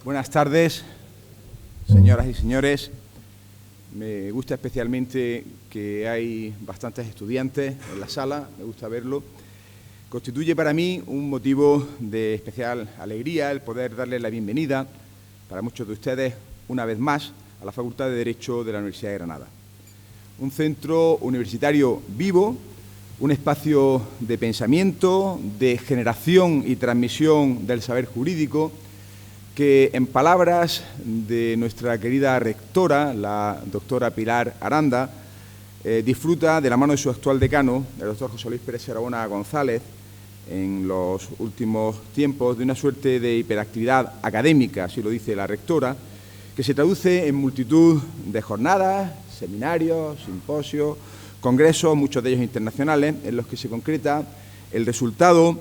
Buenas tardes, señoras y señores. Me gusta especialmente que hay bastantes estudiantes en la sala, me gusta verlo. Constituye para mí un motivo de especial alegría el poder darles la bienvenida, para muchos de ustedes, una vez más, a la Facultad de Derecho de la Universidad de Granada. Un centro universitario vivo, un espacio de pensamiento, de generación y transmisión del saber jurídico, que en palabras de nuestra querida rectora, la doctora Pilar Aranda, disfruta de la mano de su actual decano, el doctor José Luis Pérez Serabona González, en los últimos tiempos de una suerte de hiperactividad académica, así lo dice la rectora, que se traduce en multitud de jornadas, seminarios, simposios, congresos, muchos de ellos internacionales, en los que se concreta el resultado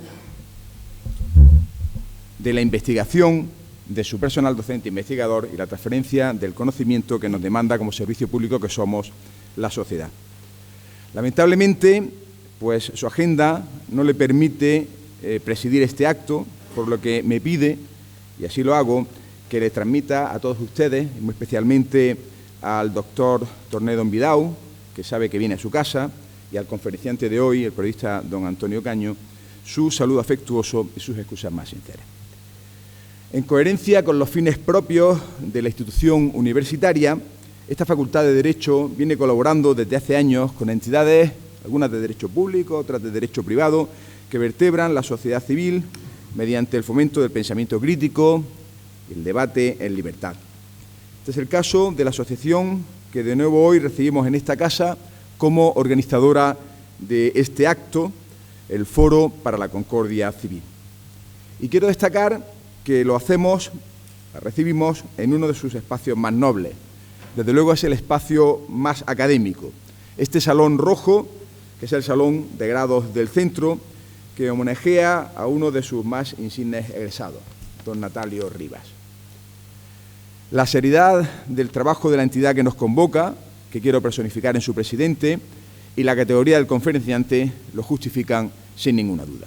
de la investigación de su personal docente investigador y la transferencia del conocimiento que nos demanda como servicio público que somos la sociedad. Lamentablemente, pues su agenda no le permite presidir este acto, por lo que me pide, y así lo hago, que le transmita a todos ustedes, y muy especialmente al doctor Tornedo Envidau, que sabe que viene a su casa, y al conferenciante de hoy, el periodista don Antonio Caño, su saludo afectuoso y sus excusas más sinceras. En coherencia con los fines propios de la institución universitaria, esta Facultad de Derecho viene colaborando desde hace años con entidades, algunas de derecho público, otras de derecho privado, que vertebran la sociedad civil mediante el fomento del pensamiento crítico y el debate en libertad. Este es el caso de la asociación que de nuevo hoy recibimos en esta casa como organizadora de este acto, el Foro para la Concordia Civil. Y quiero destacar que lo hacemos, la recibimos en uno de sus espacios más nobles. Desde luego es el espacio más académico. Este salón rojo, que es el salón de grados del centro, que homenajea a uno de sus más insignes egresados, don Natalio Rivas. La seriedad del trabajo de la entidad que nos convoca, que quiero personificar en su presidente, y la categoría del conferenciante lo justifican sin ninguna duda.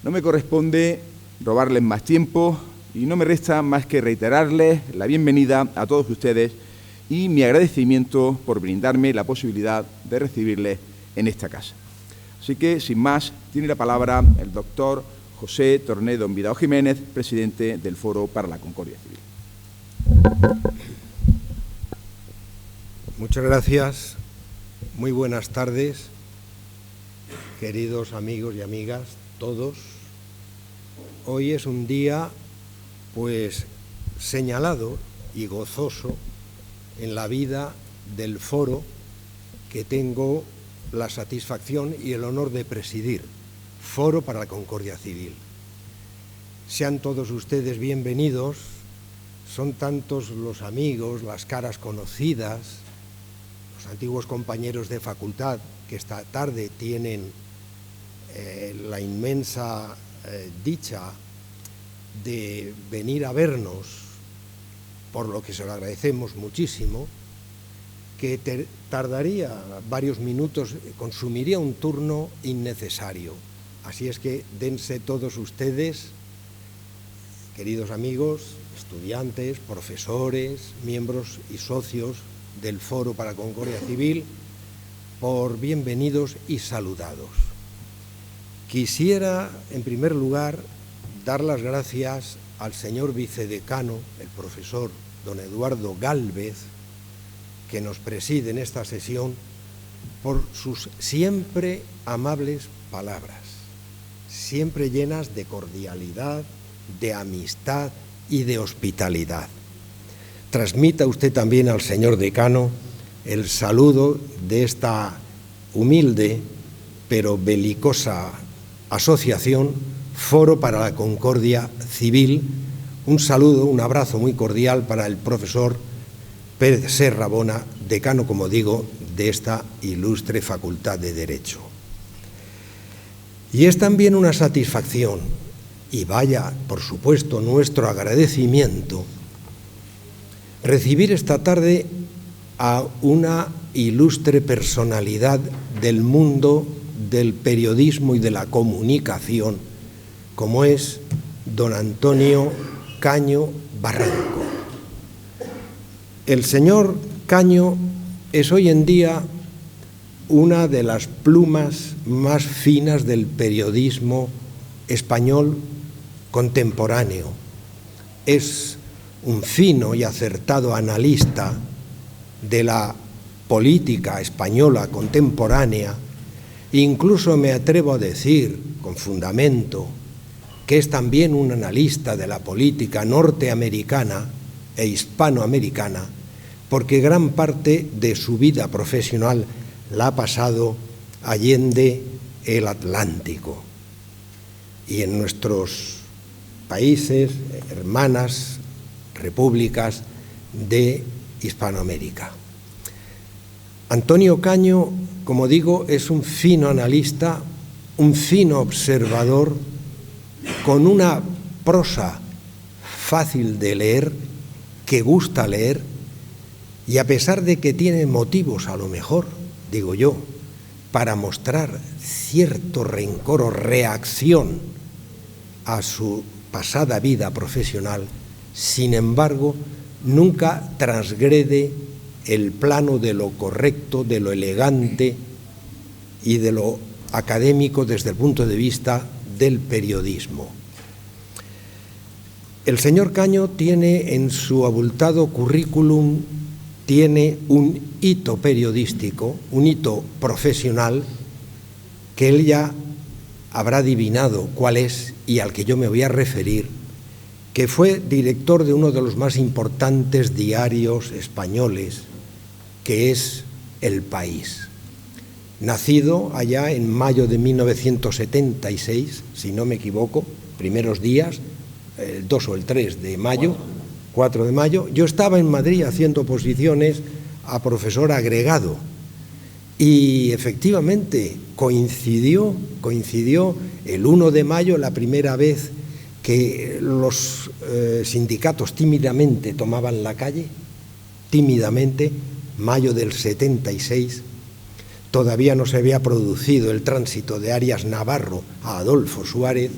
No me corresponde robarles más tiempo y no me resta más que reiterarles la bienvenida a todos ustedes y mi agradecimiento por brindarme la posibilidad de recibirles en esta casa. Así que, sin más, tiene la palabra el doctor José Tornedo Envidau Jiménez, presidente del Foro para la Concordia Civil. Muchas gracias. Muy buenas tardes, queridos amigos y amigas, todos. Hoy es un día, pues, señalado y gozoso en la vida del foro que tengo la satisfacción y el honor de presidir, Foro para la Concordia Civil. Sean todos ustedes bienvenidos, son tantos los amigos, las caras conocidas, los antiguos compañeros de facultad que esta tarde tienen la inmensa dicha de venir a vernos, por lo que se lo agradecemos muchísimo, que tardaría varios minutos, consumiría un turno innecesario. Así es que dense todos ustedes, queridos amigos, estudiantes, profesores, miembros y socios del Foro para la Concordia Civil, por bienvenidos y saludados. Quisiera, en primer lugar, dar las gracias al señor vicedecano, el profesor don Eduardo Gálvez, que nos preside en esta sesión, por sus siempre amables palabras, siempre llenas de cordialidad, de amistad y de hospitalidad. Transmita usted también al señor decano el saludo de esta humilde pero belicosa asociación Foro para la Concordia Civil. Un saludo, un abrazo muy cordial para el profesor Pérez Serrabona, decano, como digo, de esta ilustre Facultad de Derecho. Y es también una satisfacción, y vaya, por supuesto, nuestro agradecimiento, recibir esta tarde a una ilustre personalidad del mundo del periodismo y de la comunicación, como es don Antonio Caño Barranco. El señor Caño es hoy en día una de las plumas más finas del periodismo español contemporáneo. Es un fino y acertado analista de la política española contemporánea. Incluso me atrevo a decir, con fundamento, que es también un analista de la política norteamericana e hispanoamericana, porque gran parte de su vida profesional la ha pasado allende el Atlántico. Y en nuestros países, hermanas repúblicas de Hispanoamérica. Antonio Caño, como digo, es un fino analista, un fino observador, con una prosa fácil de leer, que gusta leer, y a pesar de que tiene motivos, a lo mejor, digo yo, para mostrar cierto rencor o reacción a su pasada vida profesional, sin embargo, nunca transgrede el plano de lo correcto, de lo elegante y de lo académico desde el punto de vista del periodismo. El señor Caño tiene en su abultado currículum, tiene un hito periodístico, un hito profesional, que él ya habrá adivinado cuál es y al que yo me voy a referir, que fue director de uno de los más importantes diarios españoles, que es El País. Nacido allá en mayo de 1976, si no me equivoco, primeros días, el 2 o el 3 de mayo, 4 de mayo, yo estaba en Madrid haciendo oposiciones a profesor agregado y efectivamente coincidió el 1 de mayo, la primera vez que los sindicatos tímidamente tomaban la calle, tímidamente, mayo del 76, todavía no se había producido el tránsito de Arias Navarro a Adolfo Suárez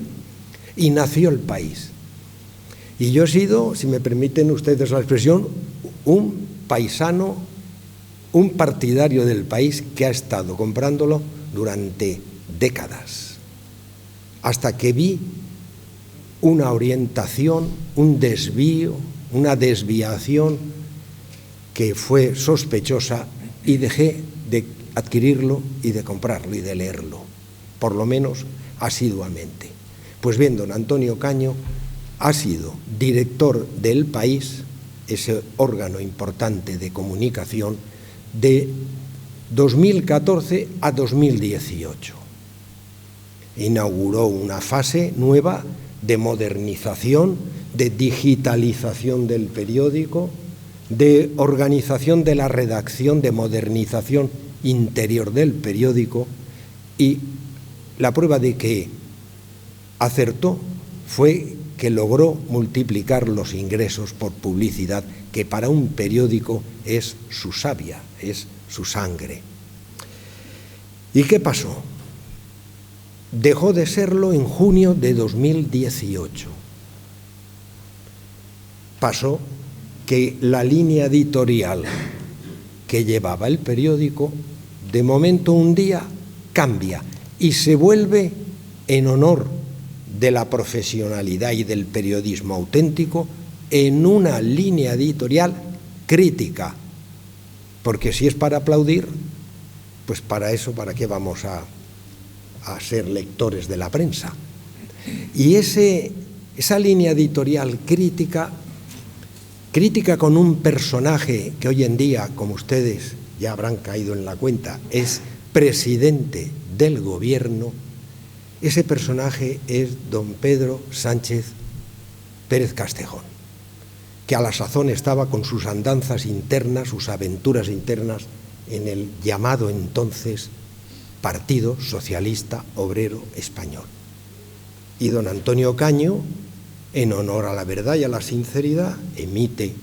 y nació El País. Y yo he sido, si me permiten ustedes la expresión, un paisano, un partidario del País que ha estado comprándolo durante décadas, hasta que vi una orientación, un desvío, una desviación que fue sospechosa y dejé de adquirirlo y de comprarlo y de leerlo, por lo menos asiduamente. Pues bien, don Antonio Caño ha sido director del País, ese órgano importante de comunicación, de 2014 a 2018. Inauguró una fase nueva de modernización, de digitalización del periódico, de organización de la redacción, de modernización interior del periódico, y la prueba de que acertó fue que logró multiplicar los ingresos por publicidad, que para un periódico es su savia, es su sangre. ¿Y qué pasó? Dejó de serlo en junio de 2018. Pasó que la línea editorial que llevaba el periódico, de momento un día cambia y se vuelve en honor de la profesionalidad y del periodismo auténtico en una línea editorial crítica, porque si es para aplaudir, pues para eso, ¿para qué vamos a ser lectores de la prensa? Y esa línea editorial crítica con un personaje que hoy en día, como ustedes ya habrán caído en la cuenta, es presidente del gobierno. Ese personaje es don Pedro Sánchez Pérez Castejón, que a la sazón estaba con sus andanzas internas, sus aventuras internas en el llamado entonces Partido Socialista Obrero Español. Y don Antonio Caño, en honor a la verdad y a la sinceridad, emite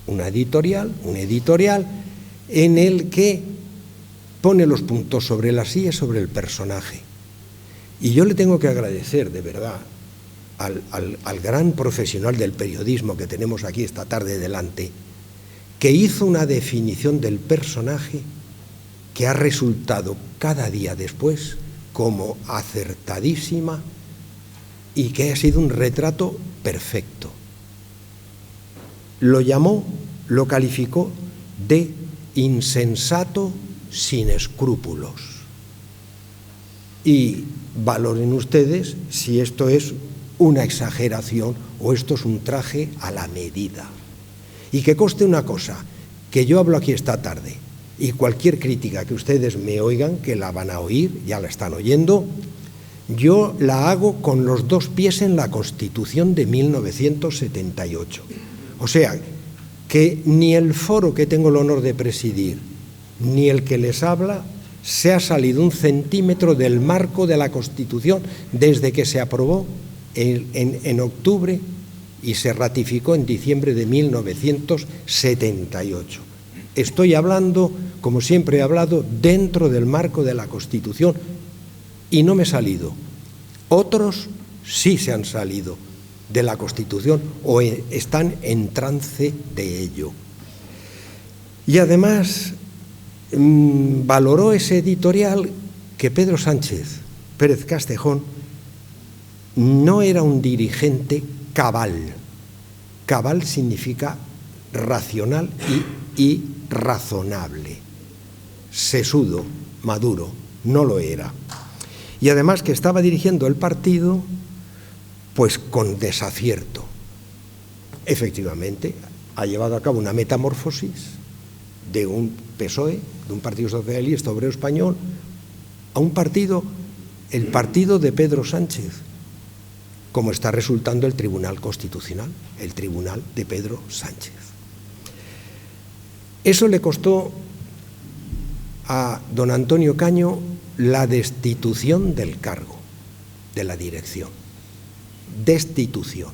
un editorial en el que pone los puntos sobre las íes sobre el personaje. Y yo le tengo que agradecer, de verdad, al gran profesional del periodismo que tenemos aquí esta tarde delante, que hizo una definición del personaje que ha resultado cada día después como acertadísima y que ha sido un retrato perfecto. Lo calificó de insensato sin escrúpulos. Y valoren ustedes si esto es una exageración o esto es un traje a la medida. Y que conste una cosa, que yo hablo aquí esta tarde y cualquier crítica que ustedes me oigan, que la van a oír, ya la están oyendo, yo la hago con los dos pies en la Constitución de 1978. O sea, que ni el foro que tengo el honor de presidir, ni el que les habla, se ha salido un centímetro del marco de la Constitución desde que se aprobó en octubre y se ratificó en diciembre de 1978. Estoy hablando, como siempre he hablado, dentro del marco de la Constitución y no me he salido. Otros sí se han salido de la Constitución o están en trance de ello. Y además valoró ese editorial que Pedro Sánchez Pérez Castejón no era un dirigente cabal. Cabal significa racional y razonable. Sesudo, maduro, no lo era. Y además que estaba dirigiendo el partido pues con desacierto. Efectivamente, ha llevado a cabo una metamorfosis de un PSOE, de un Partido Socialista Obrero Español, a un partido, el partido de Pedro Sánchez, como está resultando el Tribunal Constitucional, el Tribunal de Pedro Sánchez. Eso le costó a don Antonio Caño la destitución del cargo, de la dirección. Destitución.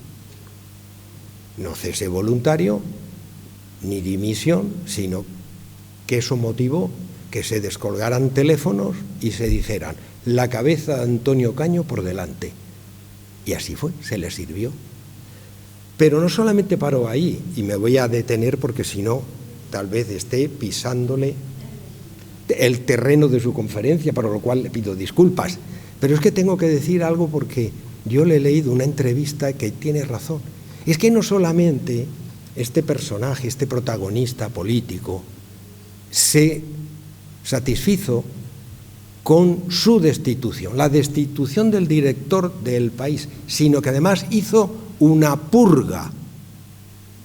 No cese voluntario ni dimisión, sino que eso motivó que se descolgaran teléfonos y se dijeran la cabeza de Antonio Caño por delante. Y así fue, se le sirvió. Pero no solamente paró ahí, y me voy a detener porque si no, tal vez esté pisándole el terreno de su conferencia, para lo cual le pido disculpas. Pero es que tengo que decir algo porque yo le he leído una entrevista que tiene razón. Es que no solamente este personaje, este protagonista político, se satisfizo con su destitución, la destitución del director del país, sino que además hizo una purga,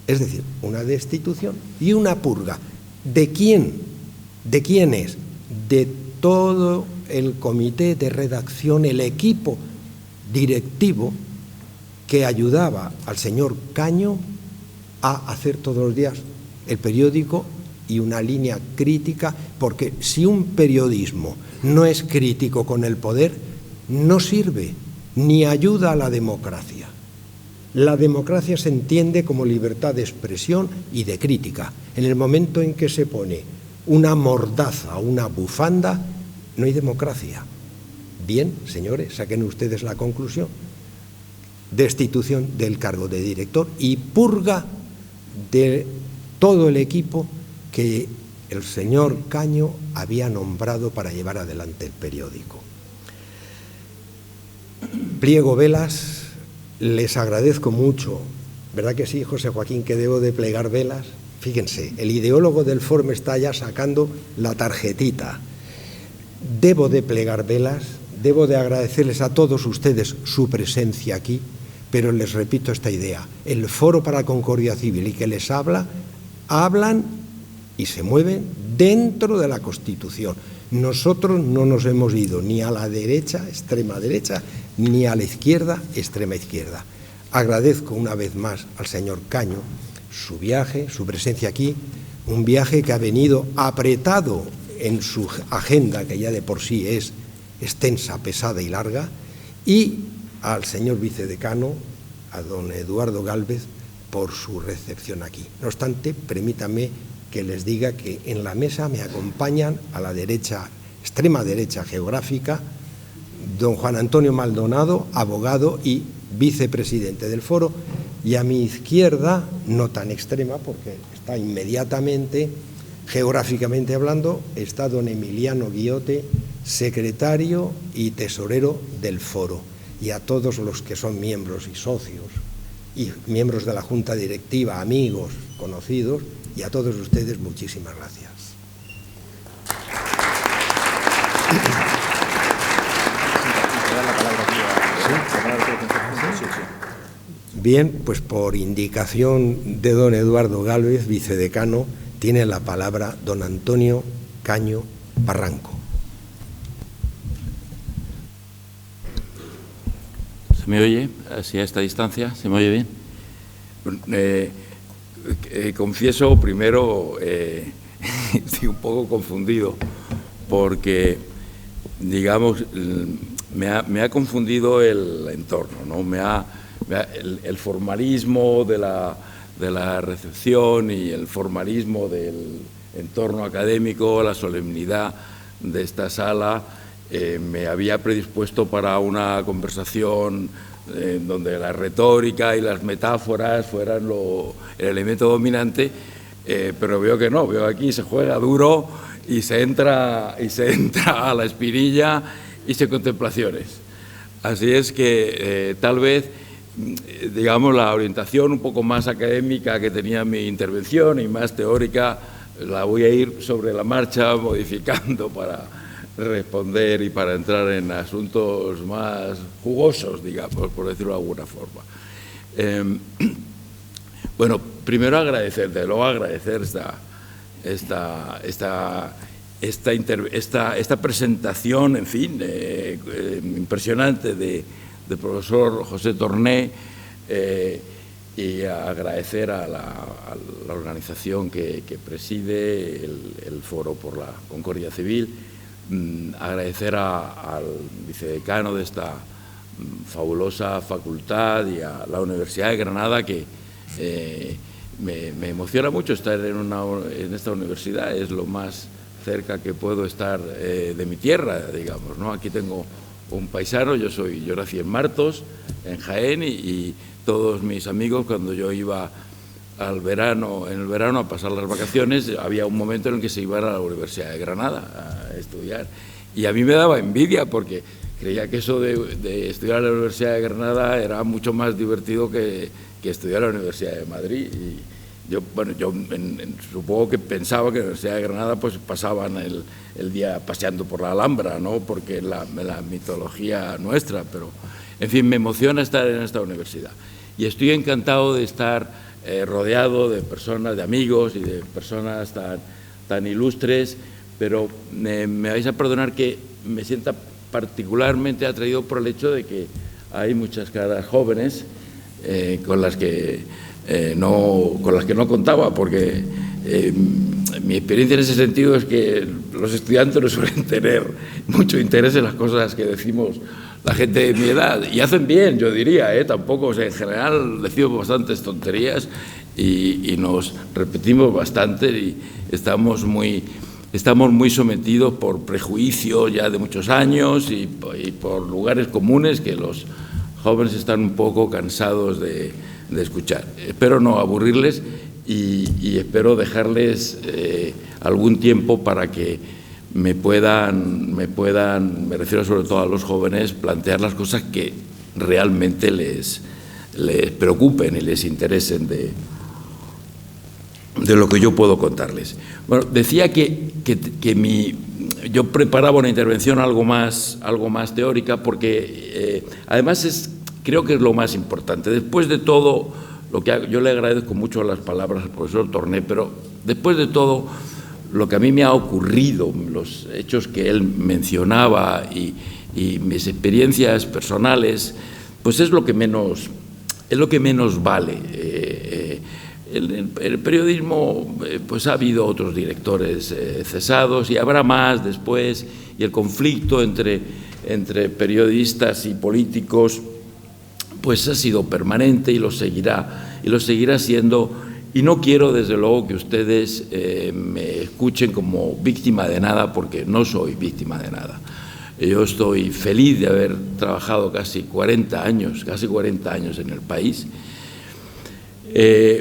es decir, una destitución y una purga. ¿De quién? ¿De quién es? De todo el comité de redacción, el equipo directivo que ayudaba al señor Caño a hacer todos los días el periódico y una línea crítica, porque si un periodismo no es crítico con el poder, no sirve ni ayuda a la democracia. La democracia se entiende como libertad de expresión y de crítica. En el momento en que se pone una mordaza o una bufanda, no hay democracia. Bien, señores, saquen ustedes la conclusión. Destitución del cargo de director y purga de todo el equipo que el señor Caño había nombrado para llevar adelante el periódico. Pliego velas, les agradezco mucho, ¿verdad que sí, José Joaquín, que debo de plegar velas? Fíjense, el ideólogo del foro me está ya sacando la tarjetita. Debo de plegar velas, debo de agradecerles a todos ustedes su presencia aquí, pero les repito esta idea, el Foro para la Concordia Civil y que les hablan y se mueven dentro de la Constitución. Nosotros no nos hemos ido ni a la derecha, extrema derecha, ni a la izquierda, extrema izquierda. Agradezco una vez más al señor Caño su viaje, su presencia aquí, un viaje que ha venido apretado en su agenda, que ya de por sí es extensa, pesada y larga, y al señor vicedecano, a don Eduardo Gálvez, por su recepción aquí. No obstante, permítanme que les diga que en la mesa me acompañan a la derecha, extrema derecha geográfica, don Juan Antonio Maldonado, abogado y vicepresidente del foro, y a mi izquierda, no tan extrema porque está inmediatamente, geográficamente hablando, está don Emiliano Guiote, secretario y tesorero del foro, y a todos los que son miembros y socios y miembros de la junta directiva, amigos, conocidos, y a todos ustedes muchísimas gracias. Bien, pues por indicación de don Eduardo Gálvez, vicedecano, tiene la palabra don Antonio Caño Barranco. ¿Se me oye así a esta distancia? ¿Se me oye bien? Confieso primero, estoy un poco confundido porque, digamos, me ha confundido el entorno, ¿no? El formalismo de la recepción y el formalismo del entorno académico, la solemnidad de esta sala, me había predispuesto para una conversación donde la retórica y las metáforas fueran el elemento dominante, pero veo que no, veo aquí se juega duro y se entra a la espinilla y se contemplaciones. Así es que tal vez, digamos, la orientación un poco más académica que tenía mi intervención y más teórica la voy a ir sobre la marcha modificando para responder y para entrar en asuntos más jugosos, digamos, por decirlo de alguna forma. Bueno, primero agradecer esta presentación, en fin, impresionante del profesor José Torné, y agradecer a la organización que preside el Foro por la Concordia Civil, agradecer al vicedecano de esta fabulosa facultad y a la Universidad de Granada, que me emociona mucho estar en esta universidad, es lo más cerca que puedo estar de mi tierra, digamos, ¿no? Aquí tengo un paisano, yo nací en Martos, en Jaén, y todos mis amigos, cuando yo iba en el verano a pasar las vacaciones, había un momento en el que se iban a la Universidad de Granada a estudiar. Y a mí me daba envidia porque creía que eso de estudiar en la Universidad de Granada era mucho más divertido que estudiar en la Universidad de Madrid. Y yo supongo que pensaba que en la Universidad de Granada pues pasaban el día paseando por la Alhambra, ¿no? Porque la mitología nuestra, pero en fin, me emociona estar en esta universidad. Y estoy encantado de estar rodeado de personas, de amigos y de personas tan ilustres, pero me vais a perdonar que me sienta particularmente atraído por el hecho de que hay muchas caras jóvenes con las que no contaba, porque mi experiencia en ese sentido es que los estudiantes no suelen tener mucho interés en las cosas que decimos la gente de mi edad, y hacen bien, yo diría, tampoco, o sea, en general decimos bastantes tonterías y nos repetimos bastante y estamos muy sometidos por prejuicios ya de muchos años y por lugares comunes que los jóvenes están un poco cansados de escuchar. Espero no aburrirles y espero dejarles algún tiempo para que me refiero sobre todo a los jóvenes, plantear las cosas que realmente les preocupen y les interesen de lo que yo puedo contarles. Bueno, decía que yo preparaba una intervención algo más teórica porque además creo que es lo más importante. Después de todo, yo le agradezco mucho las palabras al profesor Torné, pero después de todo, lo que a mí me ha ocurrido, los hechos que él mencionaba y mis experiencias personales, pues es lo que menos vale. El periodismo, pues ha habido otros directores cesados y habrá más después, y el conflicto entre periodistas y políticos pues ha sido permanente y lo seguirá siendo. Y no quiero, desde luego, que ustedes me escuchen como víctima de nada, porque no soy víctima de nada. Yo estoy feliz de haber trabajado casi 40 años en el país.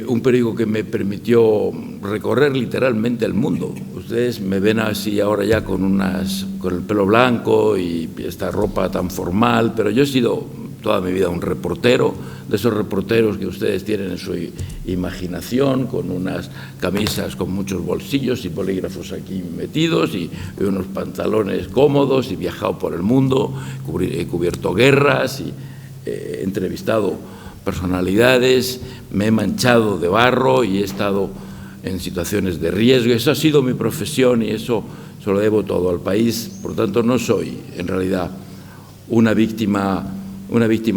Un periódico que me permitió recorrer literalmente el mundo. Ustedes me ven así ahora ya con el pelo blanco y esta ropa tan formal, pero yo he sido toda mi vida un reportero, de esos reporteros que ustedes tienen en su imaginación, con unas camisas con muchos bolsillos y bolígrafos aquí metidos y unos pantalones cómodos, y viajado por el mundo, he cubierto guerras y he entrevistado personalidades, me he manchado de barro y he estado en situaciones de riesgo. Eso ha sido mi profesión y eso se lo debo todo al país. Por tanto, no soy en realidad una víctima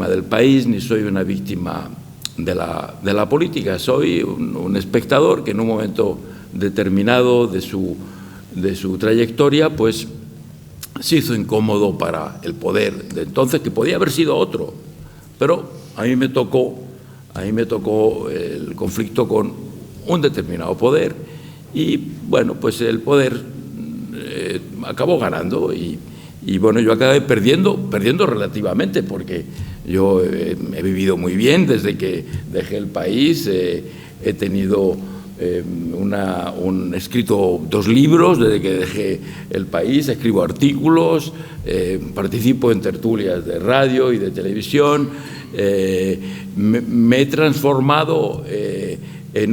del país, ni soy una víctima de la política. Soy un espectador que en un momento determinado de su trayectoria, pues se hizo incómodo para el poder de entonces, que podía haber sido otro, pero a mí me tocó el conflicto con un determinado poder y, bueno, pues el poder acabó ganando y bueno, yo acabé perdiendo relativamente, porque yo he vivido muy bien desde que dejé el país. He tenido escrito 2 libros desde que dejé el país, escribo artículos, participo en tertulias de radio y de televisión. Me he transformado en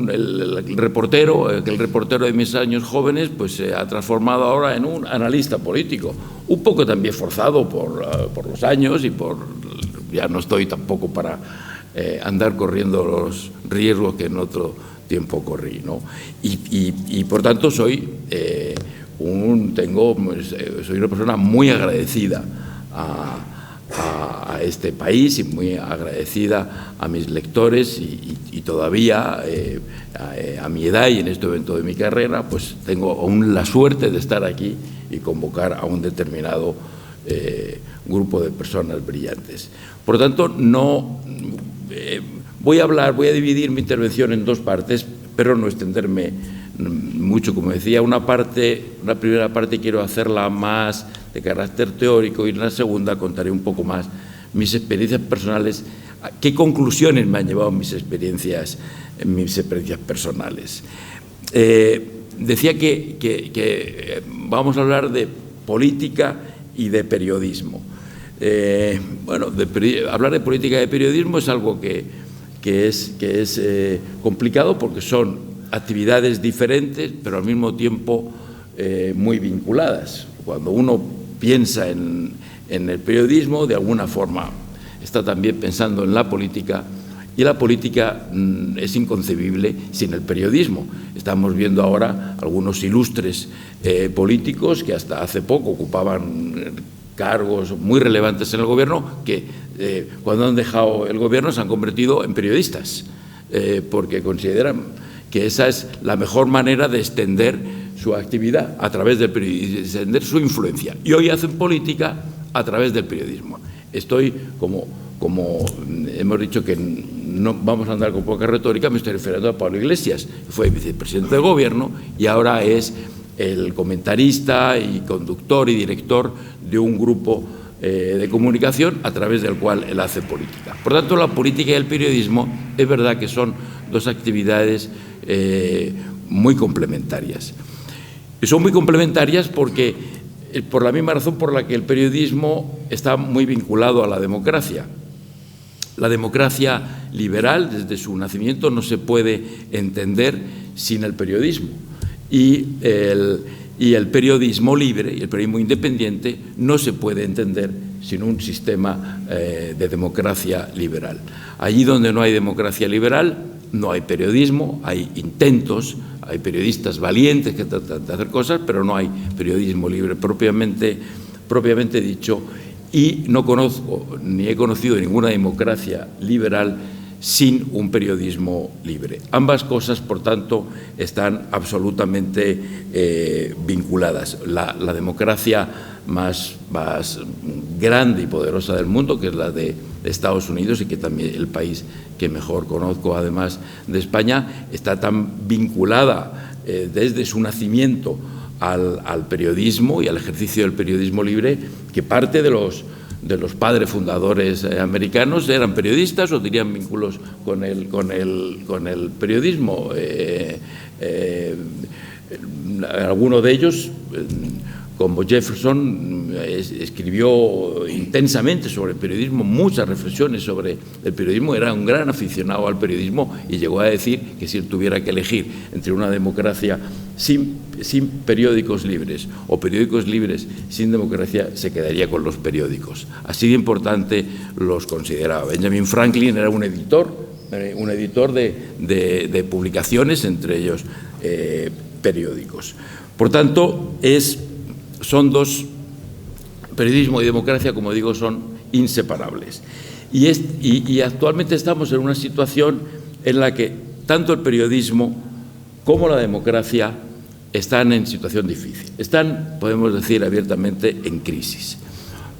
el reportero de mis años jóvenes, pues se ha transformado ahora en un analista político, un poco también forzado por los años y ya no estoy tampoco para andar corriendo los riesgos que en otro tiempo corrí, ¿no? Y por tanto soy una persona muy agradecida a este país y muy agradecida a mis lectores y todavía a mi edad y en este momento de mi carrera, pues tengo aún la suerte de estar aquí y convocar a un determinado grupo de personas brillantes. Por lo tanto, voy a dividir mi intervención en 2 partes, pero no extenderme mucho. Como decía, una primera parte quiero hacerla más de carácter teórico y en la segunda contaré un poco más mis experiencias personales, qué conclusiones me han llevado mis experiencias personales. Decía que vamos a hablar de política y de periodismo. Bueno, hablar de política y de periodismo es algo que es complicado, porque son actividades diferentes, pero al mismo tiempo muy vinculadas. Cuando uno piensa en el periodismo, de alguna forma está también pensando en la política, y la política es inconcebible sin el periodismo. Estamos viendo ahora algunos ilustres políticos que hasta hace poco ocupaban cargos muy relevantes en el gobierno, que cuando han dejado el gobierno se han convertido en periodistas, porque consideran que esa es la mejor manera de extender su actividad a través del periodismo, de extender su influencia. Y hoy hacen política a través del periodismo. Estoy, como hemos dicho que no vamos a andar con poca retórica, me estoy refiriendo a Pablo Iglesias, que fue vicepresidente del gobierno y ahora es el comentarista y conductor y director de un grupo de comunicación a través del cual él hace política. Por tanto, la política y el periodismo es verdad que son 2 actividades muy complementarias. Y son muy complementarias porque, por la misma razón por la que el periodismo está muy vinculado a la democracia. La democracia liberal, desde su nacimiento, no se puede entender sin el periodismo. Y el periodismo libre y el periodismo independiente no se puede entender sin un sistema de democracia liberal. Allí donde no hay democracia liberal, no hay periodismo, hay intentos, hay periodistas valientes que tratan de hacer cosas, pero no hay periodismo libre propiamente dicho, y no conozco ni he conocido ninguna democracia liberal sin un periodismo libre. Ambas cosas, por tanto, están absolutamente vinculadas. La democracia más grande y poderosa del mundo, que es la de Estados Unidos, y que también el país que mejor conozco, además de España, está tan vinculada desde su nacimiento al periodismo y al ejercicio del periodismo libre, que parte de los padres fundadores americanos eran periodistas o tenían vínculos con el periodismo. Alguno de ellos, como Jefferson, escribió intensamente sobre el periodismo, muchas reflexiones sobre el periodismo, era un gran aficionado al periodismo y llegó a decir que si él tuviera que elegir entre una democracia sin periódicos libres o periódicos libres sin democracia, se quedaría con los periódicos. Así de importante los consideraba. Benjamin Franklin era un editor de publicaciones, entre ellos periódicos. Por tanto, son dos, periodismo y democracia, como digo, son inseparables. Y actualmente estamos en una situación en la que tanto el periodismo como la democracia están en situación difícil. Están, podemos decir abiertamente, en crisis.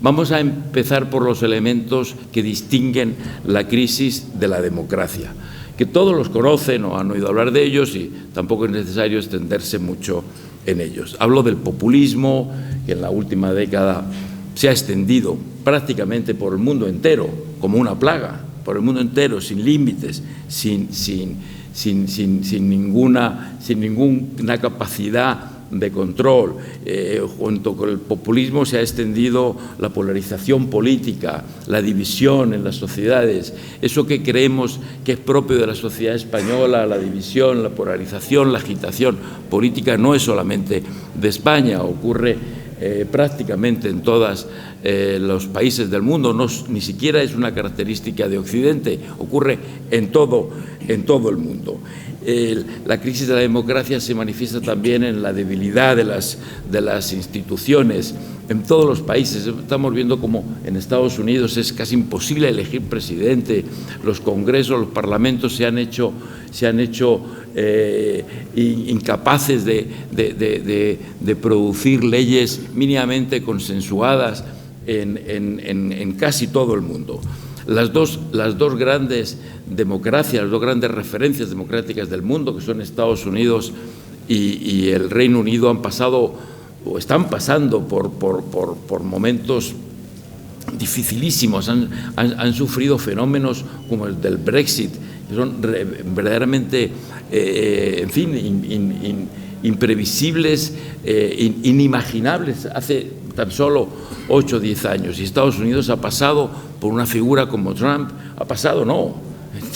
Vamos a empezar por los elementos que distinguen la crisis de la democracia, que todos los conocen o han oído hablar de ellos y tampoco es necesario extenderse mucho en ellos. Hablo del populismo, que en la última década se ha extendido prácticamente por el mundo entero, como una plaga, por el mundo entero, sin límites, sin ninguna capacidad de control. Junto con el populismo se ha extendido la polarización política, la división en las sociedades. Eso que creemos que es propio de la sociedad española, la división, la polarización, la agitación política, no es solamente de España, ocurre prácticamente en todos los países del mundo, ni siquiera es una característica de Occidente, ocurre en todo el mundo. La crisis de la democracia se manifiesta también en la debilidad de las instituciones en todos los países. Estamos viendo como en Estados Unidos es casi imposible elegir presidente, los congresos, los parlamentos se han hecho incapaces de producir leyes mínimamente consensuadas en casi todo el mundo. Las dos grandes democracias, las dos grandes referencias democráticas del mundo, que son Estados Unidos y el Reino Unido, han pasado o están pasando por momentos dificilísimos, han sufrido fenómenos como el del Brexit, que son verdaderamente, imprevisibles, inimaginables hace tan solo 8 o 10 años. Y Estados Unidos ha pasado por una figura como Trump,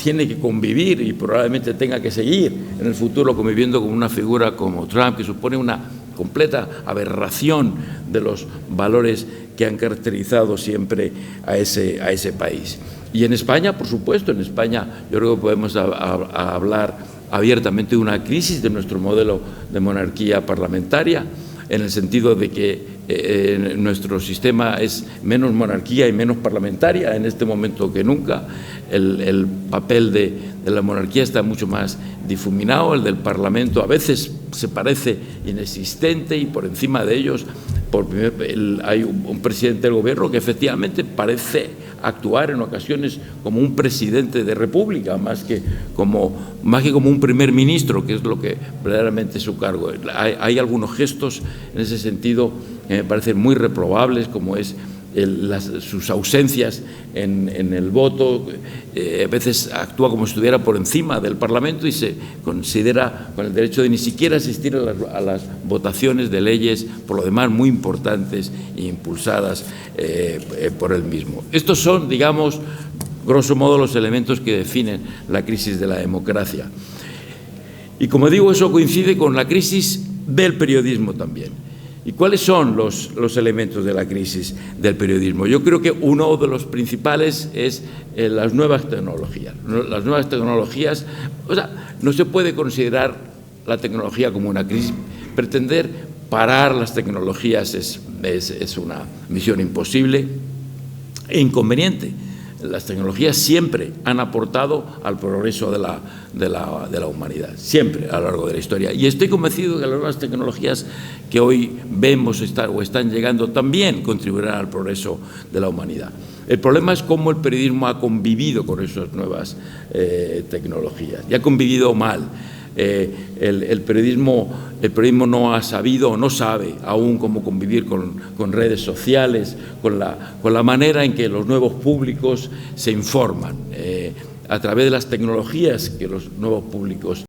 tiene que convivir y probablemente tenga que seguir en el futuro conviviendo con una figura como Trump, que supone una completa aberración de los valores que han caracterizado siempre a ese país. Y en España, por supuesto, en España yo creo que podemos hablar abiertamente de una crisis de nuestro modelo de monarquía parlamentaria, en el sentido de que nuestro sistema es menos monarquía y menos parlamentaria en este momento que nunca. El papel de la monarquía está mucho más difuminado, el del Parlamento a veces se parece inexistente y por encima de ellos hay un presidente del gobierno que efectivamente parece actuar en ocasiones como un presidente de república más que como un primer ministro, que es lo que verdaderamente es su cargo. Hay algunos gestos en ese sentido que me parecen muy reprobables, como es sus ausencias en el voto. A veces actúa como si estuviera por encima del Parlamento y se considera con el derecho de ni siquiera asistir a las votaciones de leyes, por lo demás muy importantes e impulsadas por él mismo. Estos son, digamos, grosso modo, los elementos que definen la crisis de la democracia. Y como digo, eso coincide con la crisis del periodismo también. ¿Y cuáles son los elementos de la crisis del periodismo? Yo creo que uno de los principales es las nuevas tecnologías. Las nuevas tecnologías, no se puede considerar la tecnología como una crisis. Pretender parar las tecnologías es una misión imposible e inconveniente. Las tecnologías siempre han aportado al progreso de la humanidad, siempre a lo largo de la historia. Y estoy convencido de que las nuevas tecnologías que hoy vemos o están llegando también contribuirán al progreso de la humanidad. El problema es cómo el periodismo ha convivido con esas nuevas tecnologías y ha convivido mal. El periodismo no ha sabido o no sabe aún cómo convivir con redes sociales, con la manera en que los nuevos públicos se informan. A través de las tecnologías que los nuevos públicos